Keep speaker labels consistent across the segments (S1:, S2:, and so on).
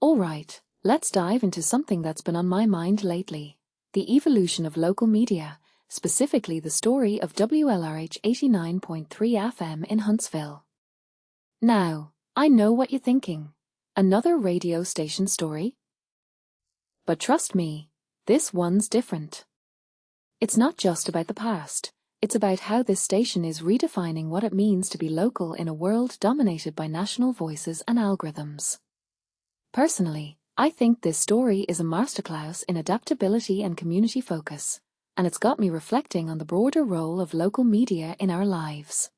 S1: Alright, let's dive into something that's been on my mind lately. The evolution of local media, specifically the story of WLRH 89.3 FM in Huntsville. Now, I know what you're thinking. Another radio station story? But trust me, this one's different. It's not just about the past, it's about how this station is redefining what it means to be local in a world dominated by national voices and algorithms. Personally, I think this story is a masterclass in adaptability and community focus, and it's got me reflecting on the broader role of local media in our lives.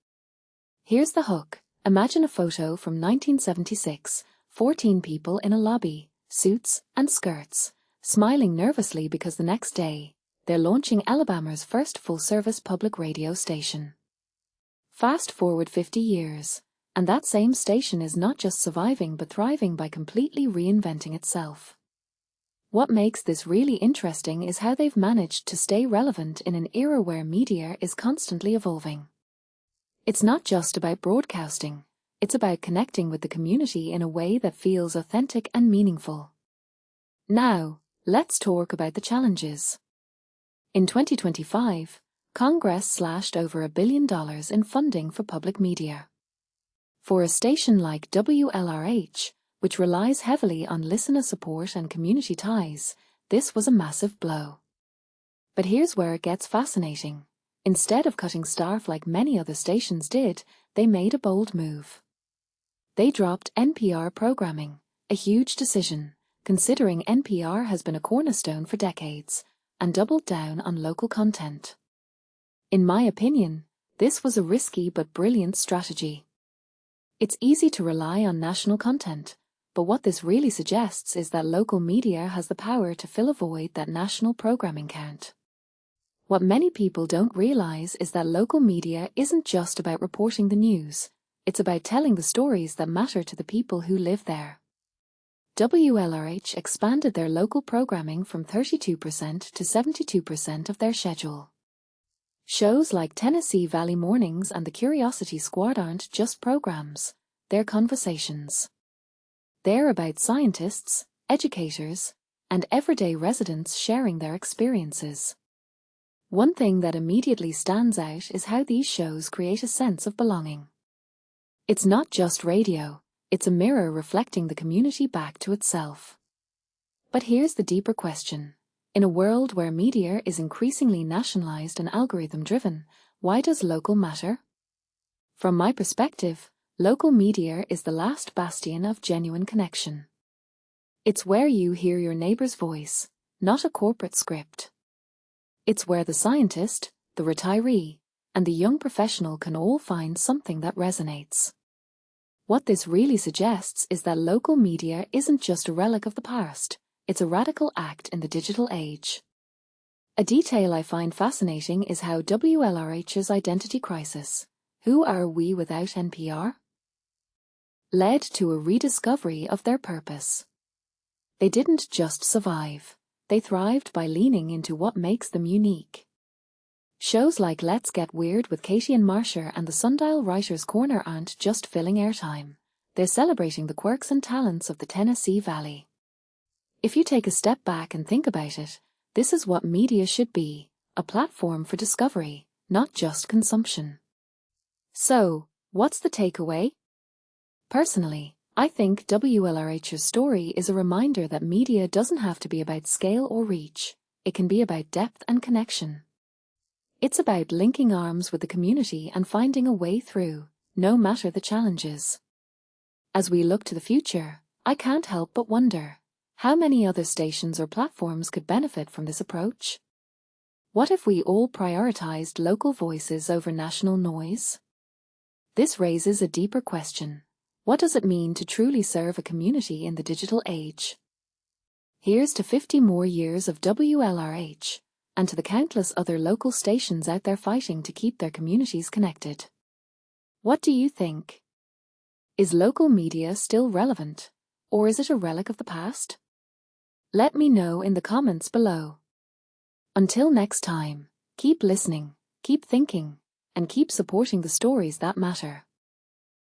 S1: Here's the hook. Imagine a photo from 1976, 14 people in a lobby, suits and skirts, smiling nervously because the next day, they're launching Alabama's first full-service public radio station. Fast forward 50 years, and that same station is not just surviving but thriving by completely reinventing itself. What makes this really interesting is how they've managed to stay relevant in an era where media is constantly evolving. It's not just about broadcasting, it's about connecting with the community in a way that feels authentic and meaningful. Now, let's talk about the challenges. In 2025, Congress slashed over $1 billion in funding for public media. For a station like WLRH, which relies heavily on listener support and community ties, this was a massive blow. But here's where it gets fascinating. Instead of cutting staff like many other stations did, they made a bold move. They dropped NPR programming, a huge decision, considering NPR has been a cornerstone for decades, and doubled down on local content. In my opinion, this was a risky but brilliant strategy. It's easy to rely on national content, but what this really suggests is that local media has the power to fill a void that national programming can't. What many people don't realize is that local media isn't just about reporting the news, it's about telling the stories that matter to the people who live there. WLRH expanded their local programming from 32% to 72% of their schedule. Shows like Tennessee Valley Mornings and the Curiosity Squad aren't just programs, they're conversations. They're about scientists, educators, and everyday residents sharing their experiences. One thing that immediately stands out is how these shows create a sense of belonging. It's not just radio, it's a mirror reflecting the community back to itself. But here's the deeper question. In a world where media is increasingly nationalized and algorithm-driven, why does local matter? From my perspective, local media is the last bastion of genuine connection. It's where you hear your neighbor's voice, not a corporate script. It's where the scientist, the retiree, and the young professional can all find something that resonates. What this really suggests is that local media isn't just a relic of the past, it's a radical act in the digital age. A detail I find fascinating is how WLRH's identity crisis, "Who are we without NPR?" led to a rediscovery of their purpose. They didn't just survive, they thrived by leaning into what makes them unique. Shows like Let's Get Weird with Katie and Marsha and the Sundial Writers' Corner aren't just filling airtime, they're celebrating the quirks and talents of the Tennessee Valley. If you take a step back and think about it, this is what media should be, a platform for discovery, not just consumption. So, what's the takeaway? Personally, I think WLRH's story is a reminder that media doesn't have to be about scale or reach, it can be about depth and connection. It's about linking arms with the community and finding a way through, no matter the challenges. As we look to the future, I can't help but wonder, how many other stations or platforms could benefit from this approach? What if we all prioritized local voices over national noise? This raises a deeper question. What does it mean to truly serve a community in the digital age? Here's to 50 more years of WLRH, and to the countless other local stations out there fighting to keep their communities connected. What do you think? Is local media still relevant, or is it a relic of the past? Let me know in the comments below. Until next time, keep listening, keep thinking, and keep supporting the stories that matter.